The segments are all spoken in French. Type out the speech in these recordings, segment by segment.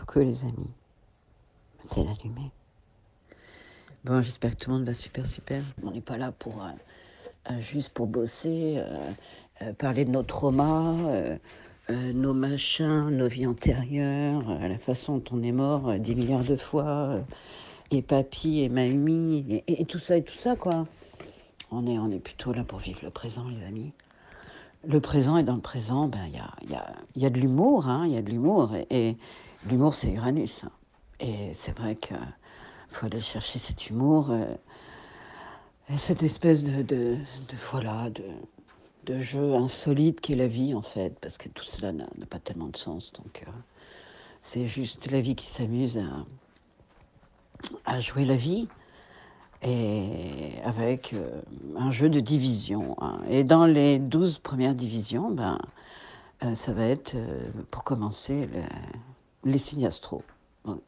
que, les amis, c'est l'allumer. Bon, j'espère que tout le monde va super. On n'est pas là pour juste pour bosser, parler de nos traumas, nos machins, nos vies antérieures, la façon dont on est mort 10 milliards de fois, et papy et mamie, et tout ça, quoi. On est plutôt là pour vivre le présent, les amis. Le présent, et dans le présent, ben, y a de l'humour, hein, il y a de l'humour, et l'humour, c'est Uranus. Et c'est vrai qu'il faut aller chercher cet humour, et cette espèce de jeu insolite qu'est la vie, en fait, parce que tout cela n'a pas tellement de sens. Donc, c'est juste la vie qui s'amuse à jouer la vie, et avec un jeu de division. Hein. Et dans les 12 premières divisions, ça va être, pour commencer, les signes astro. Donc,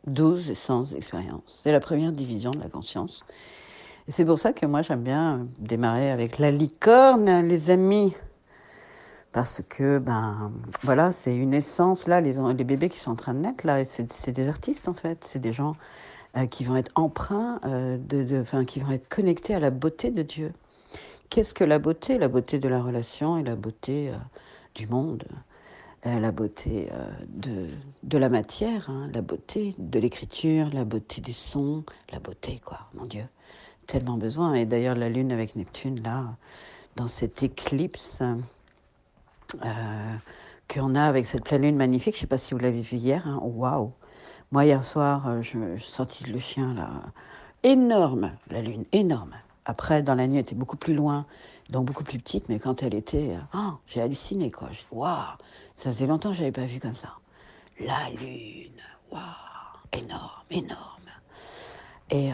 12 sans expérience. C'est la première division de la conscience. Et c'est pour ça que moi, j'aime bien démarrer avec la licorne, les amis. Parce que, voilà, c'est une essence. Là, les bébés qui sont en train de naître, là, c'est des artistes, en fait. C'est des gens qui vont être empreints, qui vont être connectés à la beauté de Dieu. Qu'est-ce que la beauté? La beauté de la relation et la beauté du monde. La beauté de la matière, hein, la beauté de l'écriture, la beauté des sons, la beauté, quoi, mon Dieu. Tellement besoin. Et d'ailleurs, la Lune avec Neptune, là, dans cette éclipse qu'on a avec cette pleine Lune magnifique, je ne sais pas si vous l'avez vu hier, hein, waouh! Moi, hier soir, je sortis le chien, là, énorme, la Lune, énorme. Après, dans la nuit, elle était beaucoup plus loin, donc beaucoup plus petite, mais quand elle était... j'ai halluciné, quoi. J'ai dit, waouh! Ça faisait longtemps que je n'avais pas vu comme ça. La Lune, waouh! Énorme. Et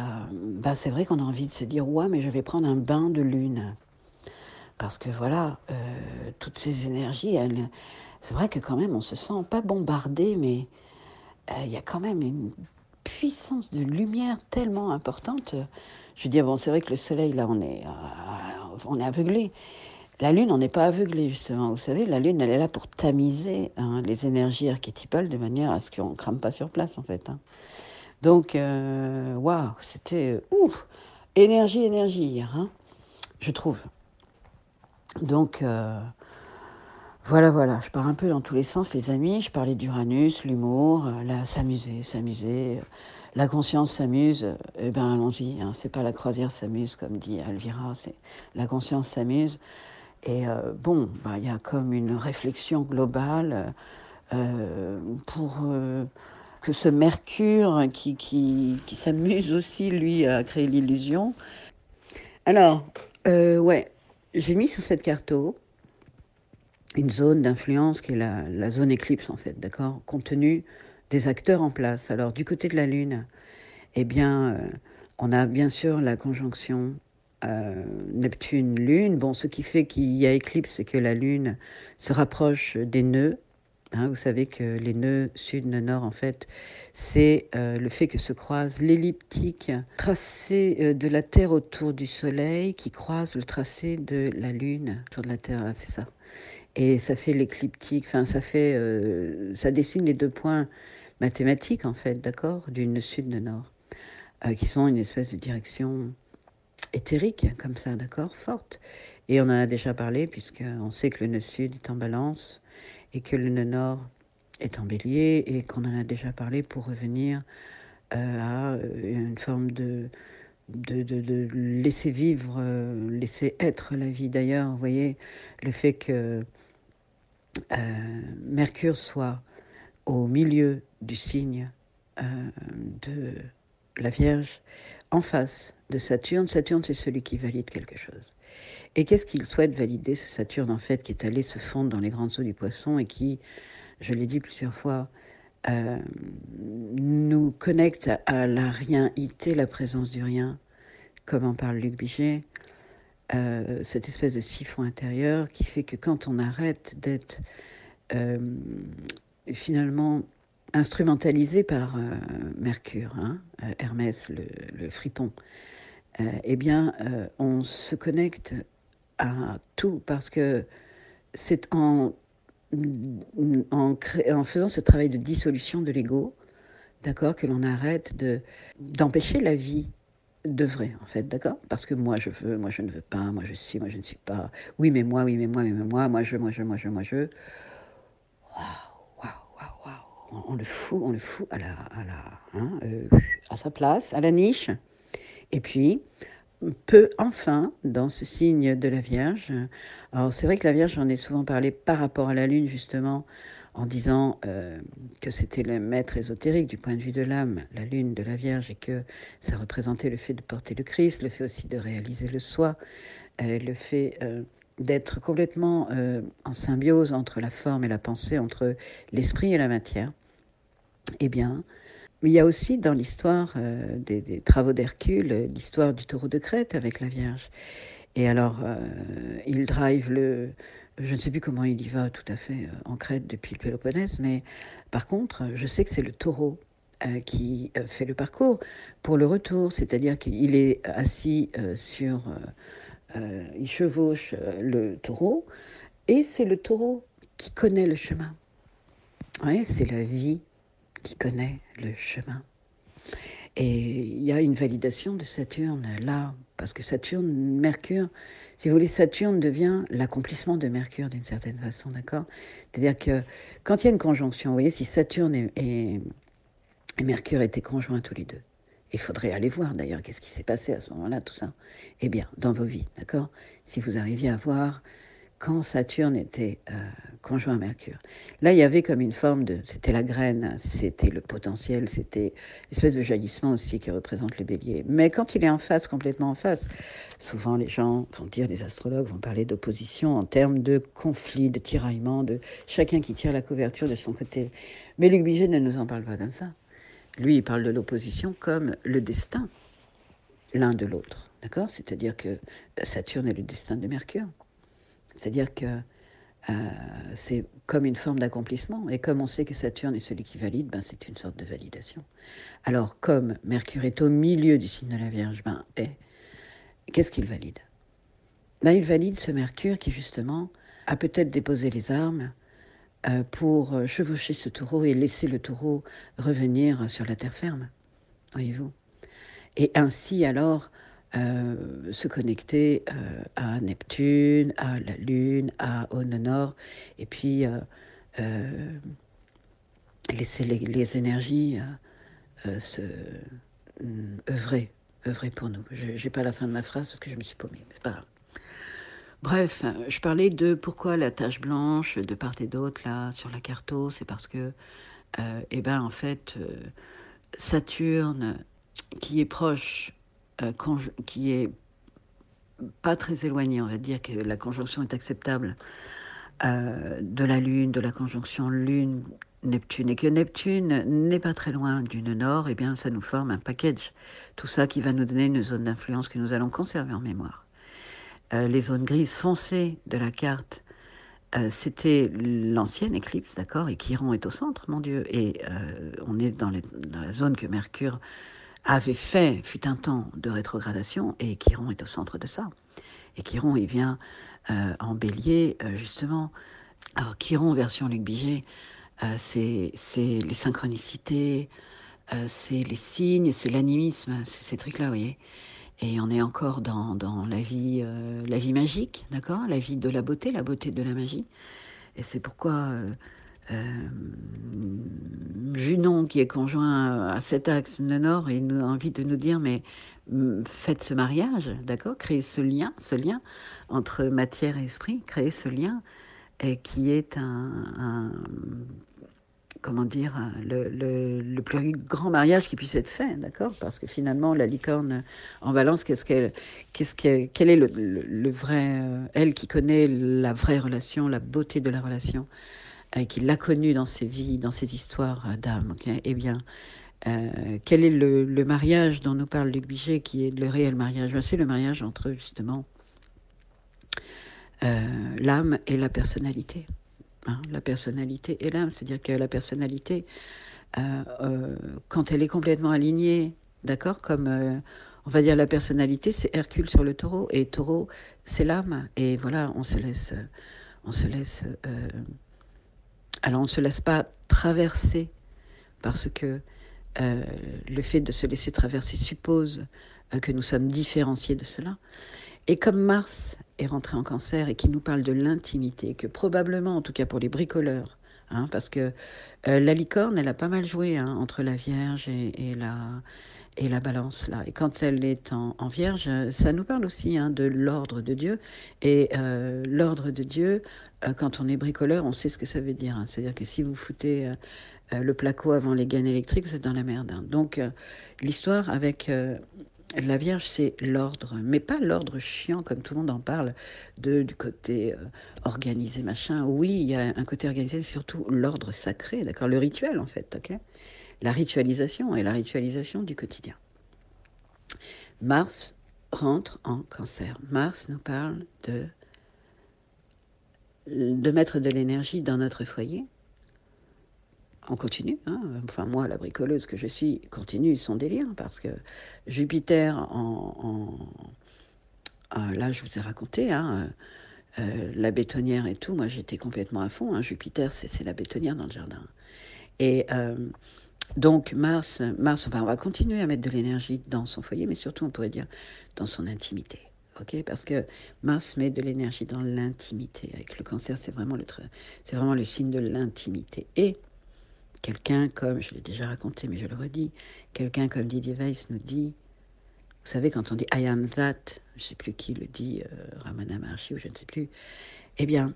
c'est vrai qu'on a envie de se dire, ouais, mais je vais prendre un bain de Lune. Parce que voilà, toutes ces énergies, c'est vrai que quand même, on se sent pas bombardé, mais il y a quand même une puissance de lumière tellement importante. Je veux dire, bon, c'est vrai que le soleil, là, on est aveuglé. La lune, on n'est pas aveuglé, justement. Vous savez, la lune, elle est là pour tamiser les énergies archétypales de manière à ce qu'on ne crame pas sur place, en fait. Hein. Donc, waouh, c'était énergie, hier, hein, je trouve. Donc, voilà, je pars un peu dans tous les sens, les amis. Je parlais d'Uranus, l'humour, s'amuser. La conscience s'amuse, allons-y. Hein. C'est pas la croisière s'amuse, comme dit Alvira, c'est la conscience s'amuse. Et il y a comme une réflexion globale pour que ce Mercure qui s'amuse aussi, lui, à créer l'illusion. Alors, j'ai mis sur cette carto une zone d'influence qui est la zone éclipse, en fait, d'accord, compte tenu des acteurs en place. Alors, du côté de la Lune, on a bien sûr la conjonction Neptune-Lune. Bon, ce qui fait qu'il y a éclipse, c'est que la Lune se rapproche des nœuds. Hein, vous savez que les nœuds sud-nord, en fait, c'est le fait que se croise l'elliptique tracé de la Terre autour du Soleil qui croise le tracé de la Lune autour de la Terre, c'est ça. Et ça fait l'écliptique, ça dessine les deux points mathématiques, en fait, d'accord, du nœud sud-nord, qui sont une espèce de direction éthérique, comme ça, d'accord, forte. Et on en a déjà parlé, puisqu'on sait que le nœud sud est en balance, et que le nœud nord est en bélier, et qu'on en a déjà parlé pour revenir à une forme de laisser vivre, laisser être la vie. D'ailleurs, vous voyez, le fait que Mercure soit au milieu du signe de la Vierge, en face de Saturne. Saturne, c'est celui qui valide quelque chose. Et qu'est-ce qu'il souhaite valider, ce Saturne, en fait, qui est allé se fondre dans les grandes eaux du Poisson et qui, je l'ai dit plusieurs fois, nous connecte à la rien-ité, la présence du rien, comme en parle Luc Biget, cette espèce de siphon intérieur qui fait que quand on arrête d'être finalement instrumentalisé par Mercure, hein, Hermès, le fripon, on se connecte à tout parce que c'est en faisant ce travail de dissolution de l'ego d'accord, que l'on arrête d'empêcher la vie d'œuvrer, en fait, d'accord? Parce que moi je veux, moi je ne veux pas, moi je suis, moi je ne suis pas. Oui, mais moi, oui, mais moi, oui, mais moi je, moi je, moi je, moi je. Waouh, waouh, waouh. On le fout à sa place, à la niche. Et puis, peut enfin, dans ce signe de la Vierge, alors c'est vrai que la Vierge, j'en ai souvent parlé par rapport à la Lune, justement, en disant que c'était le maître ésotérique du point de vue de l'âme, la Lune de la Vierge, et que ça représentait le fait de porter le Christ, le fait aussi de réaliser le soi, le fait d'être complètement en symbiose entre la forme et la pensée, entre l'esprit et la matière. Eh bien, il y a aussi dans l'histoire des travaux d'Hercule, l'histoire du taureau de Crète avec la Vierge. Et alors, il drive je ne sais plus comment il y va tout à fait en Crète depuis le Péloponnèse, mais par contre, je sais que c'est le taureau qui fait le parcours pour le retour, c'est-à-dire qu'il est assis il chevauche le taureau, et c'est le taureau qui connaît le chemin. Ouais, c'est la vie qui connaît le chemin. Et il y a une validation de Saturne là, parce que Saturne, Mercure, si vous voulez, Saturne devient l'accomplissement de Mercure d'une certaine façon, d'accord? C'est-à-dire que quand il y a une conjonction, vous voyez, si Saturne et Mercure étaient conjoints tous les deux, il faudrait aller voir d'ailleurs qu'est-ce qui s'est passé à ce moment-là, tout ça. Eh bien, dans vos vies, d'accord? Si vous arriviez à voir quand Saturne était conjoint à Mercure. Là, il y avait comme une forme de... C'était la graine, c'était le potentiel, c'était l'espèce de jaillissement aussi qui représente le bélier. Mais quand il est en face, complètement en face, souvent les gens vont dire, les astrologues vont parler d'opposition en termes de conflit, de tiraillement, de chacun qui tire la couverture de son côté. Mais Luc Biget ne nous en parle pas comme ça. Lui, il parle de l'opposition comme le destin l'un de l'autre. D'accord? C'est-à-dire que Saturne est le destin de Mercure. C'est-à-dire que c'est comme une forme d'accomplissement. Et comme on sait que Saturne est celui qui valide, ben c'est une sorte de validation. Alors, comme Mercure est au milieu du signe de la Vierge, qu'est-ce qu'il valide? Ben, il valide ce Mercure qui, justement, a peut-être déposé les armes pour chevaucher ce taureau et laisser le taureau revenir sur la terre ferme. Voyez-vous? Et ainsi, alors, se connecter à Neptune, à la Lune, au nord, et puis laisser les énergies se œuvrer pour nous. Je n'ai pas la fin de ma phrase parce que je me suis paumée, mais c'est pas grave. Bref, je parlais de pourquoi la tache blanche de part et d'autre là sur la carto, c'est parce que, en fait, Saturne, qui est proche, qui est pas très éloigné, on va dire que la conjonction est acceptable de la Lune, de la conjonction Lune-Neptune, et que Neptune n'est pas très loin du nœud nord, et bien ça nous forme un package. Tout ça qui va nous donner une zone d'influence que nous allons conserver en mémoire. Les zones grises foncées de la carte, c'était l'ancienne éclipse, d'accord, et Chiron est au centre, mon Dieu, et on est dans la zone que Mercure avait fut un temps de rétrogradation, et Chiron est au centre de ça. Et Chiron, il vient en bélier, justement. Alors, Chiron, version Luc Biget, c'est les synchronicités, c'est les signes, c'est l'animisme, c'est ces trucs-là, vous voyez. Et on est encore dans la vie magique, d'accord? La vie de la beauté de la magie. Et c'est pourquoi Junon, qui est conjoint à cet axe le nord, il a envie de nous dire, mais faites ce mariage, d'accord? Créez ce lien entre matière et esprit, créez ce lien qui est comment dire, le plus grand mariage qui puisse être fait, d'accord? Parce que finalement, la licorne en balance, quel est le vrai, elle qui connaît la vraie relation, la beauté de la relation, qui l'a connue dans ses vies, dans ses histoires d'âme, okay? Eh bien, quel est le mariage dont nous parle Luc Biget, qui est le réel mariage? C'est le mariage entre, justement, l'âme et la personnalité. La personnalité et l'âme, c'est-à-dire que la personnalité, quand elle est complètement alignée, d'accord, comme on va dire la personnalité, c'est Hercule sur le taureau, et taureau, c'est l'âme, et voilà, on se laisse alors on ne se laisse pas traverser, parce que le fait de se laisser traverser suppose que nous sommes différenciés de cela. Et comme Mars est rentré en Cancer et qui nous parle de l'intimité, que probablement, en tout cas pour les bricoleurs, parce que la licorne, elle a pas mal joué entre la Vierge et la Balance, là. Et quand elle est en Vierge, ça nous parle aussi de l'ordre de Dieu. Et l'ordre de Dieu, quand on est bricoleur, on sait ce que ça veut dire. C'est-à-dire que si vous foutez le placo avant les gaines électriques, vous êtes dans la merde. Donc, l'histoire avec la Vierge, c'est l'ordre, mais pas l'ordre chiant comme tout le monde en parle, du côté organisé, machin. Oui, il y a un côté organisé, mais surtout l'ordre sacré, d'accord, le rituel en fait, ok, la ritualisation et la ritualisation du quotidien. Mars rentre en Cancer. Mars nous parle de mettre de l'énergie dans notre foyer. On continue, enfin moi, la bricoleuse que je suis, continue son délire, parce que Jupiter, là je vous ai raconté, la bétonnière et tout, moi j'étais complètement à fond, Jupiter c'est la bétonnière dans le jardin. Et donc Mars, enfin, on va continuer à mettre de l'énergie dans son foyer, mais surtout on pourrait dire dans son intimité. Okay, parce que Mars met de l'énergie dans l'intimité. Avec le Cancer, c'est vraiment le signe de l'intimité. Et quelqu'un comme, je l'ai déjà raconté, mais je le redis, quelqu'un comme Didier Weiss nous dit, vous savez, quand on dit I am that, je ne sais plus qui le dit, Ramana Maharshi ou je ne sais plus, eh bien,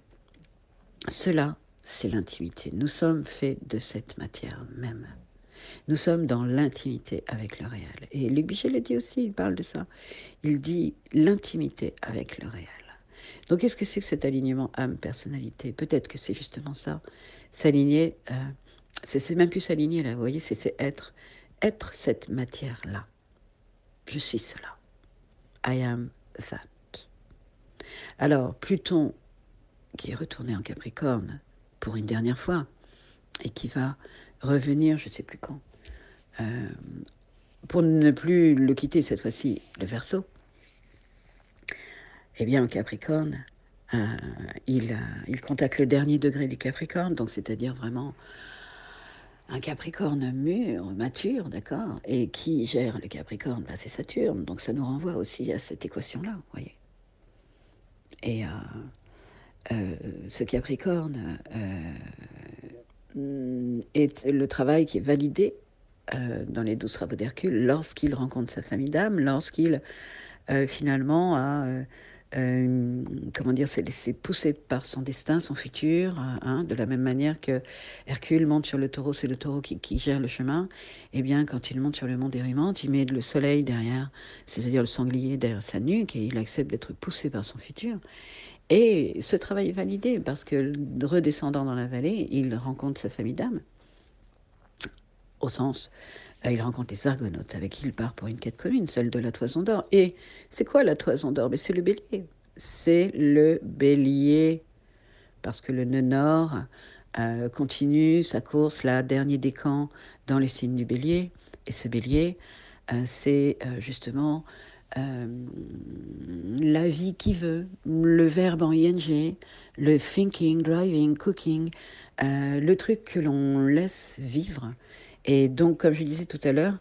cela, c'est l'intimité. Nous sommes faits de cette matière même. Nous sommes dans l'intimité avec le réel. Et Luc Bichet le dit aussi, il parle de ça. Il dit l'intimité avec le réel. Donc, qu'est-ce que c'est que cet alignement âme-personnalité? Peut-être que c'est justement ça, s'aligner... c'est même plus s'aligner là, vous voyez, c'est être cette matière-là. Je suis cela. I am that. Alors, Pluton, qui est retourné en Capricorne pour une dernière fois, et qui va revenir, je ne sais plus quand, pour ne plus le quitter cette fois-ci, le Verseau, eh bien, en Capricorne, il contacte le dernier degré du Capricorne, donc c'est-à-dire vraiment un Capricorne mûr, mature, d'accord, et qui gère le Capricorne, c'est Saturne, donc ça nous renvoie aussi à cette équation-là, vous voyez. Et ce Capricorne est le travail qui est validé dans les 12 travaux d'Hercule lorsqu'il rencontre sa famille d'âme, lorsqu'il finalement a... comment dire, s'est laissé pousser par son destin, son futur, de la même manière que Hercule monte sur le taureau, c'est le taureau qui gère le chemin. Eh bien, quand il monte sur le mont d'Érymanth, il met le soleil derrière, c'est-à-dire le sanglier derrière sa nuque, et il accepte d'être poussé par son futur. Et ce travail est validé parce que, redescendant dans la vallée, il rencontre sa famille d'âme, au sens... il rencontre les Argonautes avec qui il part pour une quête commune, celle de la Toison d'Or. Et c'est quoi la Toison d'Or? Mais c'est le bélier. C'est le bélier. Parce que le nœud nord continue sa course, là, dernier décan dans les signes du bélier. Et ce bélier, c'est justement la vie qui veut, le verbe en ing, le thinking, driving, cooking, le truc que l'on laisse vivre. Et donc, comme je disais tout à l'heure,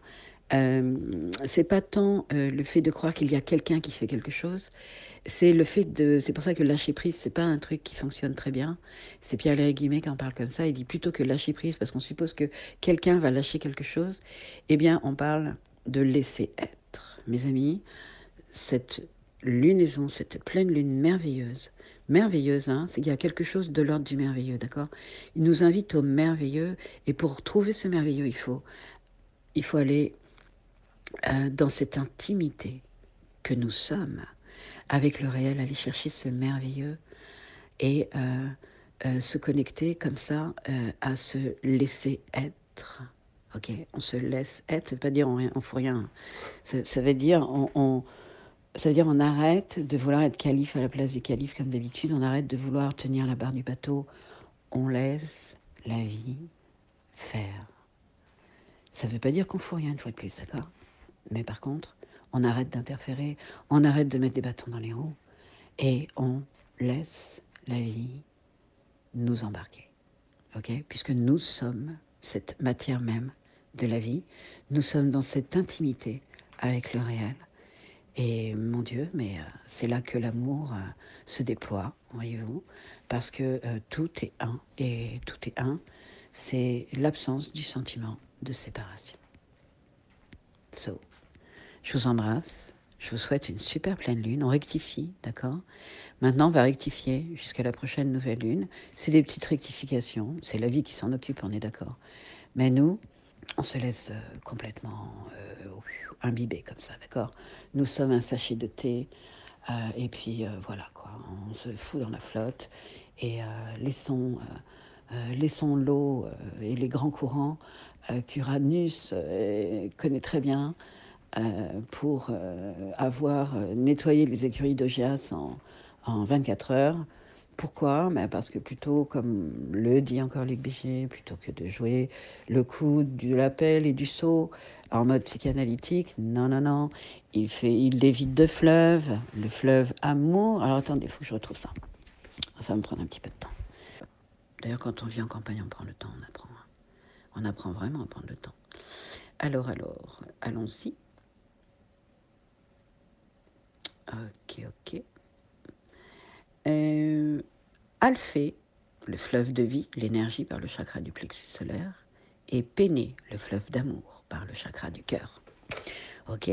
c'est pas tant le fait de croire qu'il y a quelqu'un qui fait quelque chose, c'est le fait de... C'est pour ça que lâcher prise, c'est pas un truc qui fonctionne très bien. C'est Pierre-Léry Guimet qui en parle comme ça. Il dit plutôt que lâcher prise, parce qu'on suppose que quelqu'un va lâcher quelque chose, eh bien, on parle de laisser être. Mes amis, cette lunaison, cette pleine lune merveilleuse, c'est qu'il y a quelque chose de l'ordre du merveilleux, d'accord? Il nous invite au merveilleux, et pour trouver ce merveilleux, il faut aller dans cette intimité que nous sommes, avec le réel, aller chercher ce merveilleux, et se connecter comme ça à se laisser être. Ok, on se laisse être, ça veut pas dire on fout rien. Ça veut dire ça veut dire on arrête de vouloir être calife à la place du calife comme d'habitude, on arrête de vouloir tenir la barre du bateau, on laisse la vie faire. Ça ne veut pas dire qu'on fout rien une fois de plus, d'accord? Mais par contre, on arrête d'interférer, on arrête de mettre des bâtons dans les roues et on laisse la vie nous embarquer, ok? Puisque nous sommes cette matière même de la vie. Nous sommes dans cette intimité avec le réel. Et mon Dieu, mais c'est là que l'amour se déploie, voyez-vous, parce que tout est un. Et tout est un, c'est l'absence du sentiment de séparation. So, je vous embrasse. Je vous souhaite une super pleine lune. On rectifie, d'accord? Maintenant, on va rectifier jusqu'à la prochaine nouvelle lune. C'est des petites rectifications. C'est la vie qui s'en occupe, on est d'accord. Mais nous, on se laisse complètement imbiber comme ça, d'accord? Nous sommes un sachet de thé. Et puis voilà, quoi. On se fout dans la flotte. Et laissons l'eau et les grands courants qu'Uranus connaît très bien pour avoir nettoyé les écuries d'Augias en 24 heures. Pourquoi? Parce que plutôt, comme le dit encore Luc Béchier, plutôt que de jouer le coup de l'appel et du saut en mode psychanalytique, non, non, non, il évite de fleuve, le fleuve amour. Alors attendez, il faut que je retrouve ça. Ça va me prendre un petit peu de temps. D'ailleurs, quand on vit en campagne, on prend le temps, on apprend. On apprend vraiment à prendre le temps. Alors, allons-y. Ok. Alphée, le fleuve de vie, l'énergie par le chakra du plexus solaire, et Péné, le fleuve d'amour par le chakra du cœur. Ok.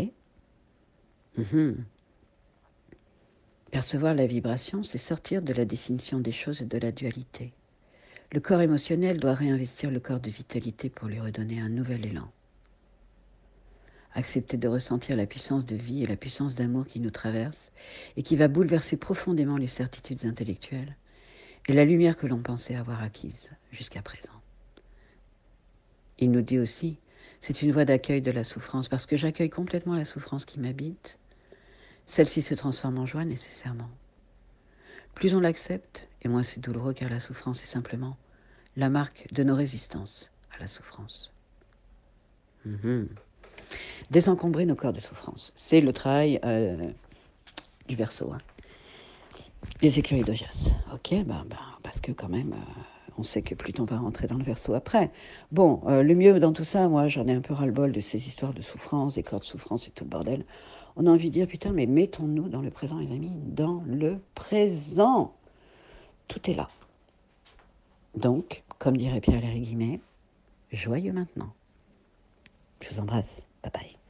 Percevoir la vibration, c'est sortir de la définition des choses et de la dualité. Le corps émotionnel doit réinvestir le corps de vitalité pour lui redonner un nouvel élan. Accepter de ressentir la puissance de vie et la puissance d'amour qui nous traverse et qui va bouleverser profondément les certitudes intellectuelles et la lumière que l'on pensait avoir acquise jusqu'à présent. Il nous dit aussi, c'est une voie d'accueil de la souffrance parce que j'accueille complètement la souffrance qui m'habite. Celle-ci se transforme en joie nécessairement. Plus on l'accepte, et moins c'est douloureux car la souffrance est simplement la marque de nos résistances à la souffrance. Désencombrer nos corps de souffrance. C'est le travail du Verseau. Hein. Les écuries d'Augias. Ok, parce que quand même, on sait que Pluton va rentrer dans le Verseau après. Bon, le mieux dans tout ça, moi, j'en ai un peu ras-le-bol de ces histoires de souffrance, des corps de souffrance et tout le bordel. On a envie de dire, putain, mais mettons-nous dans le présent, les amis, dans le présent. Tout est là. Donc, comme dirait Pierre-Léry Guimet, joyeux maintenant. Je vous embrasse. Bye bye.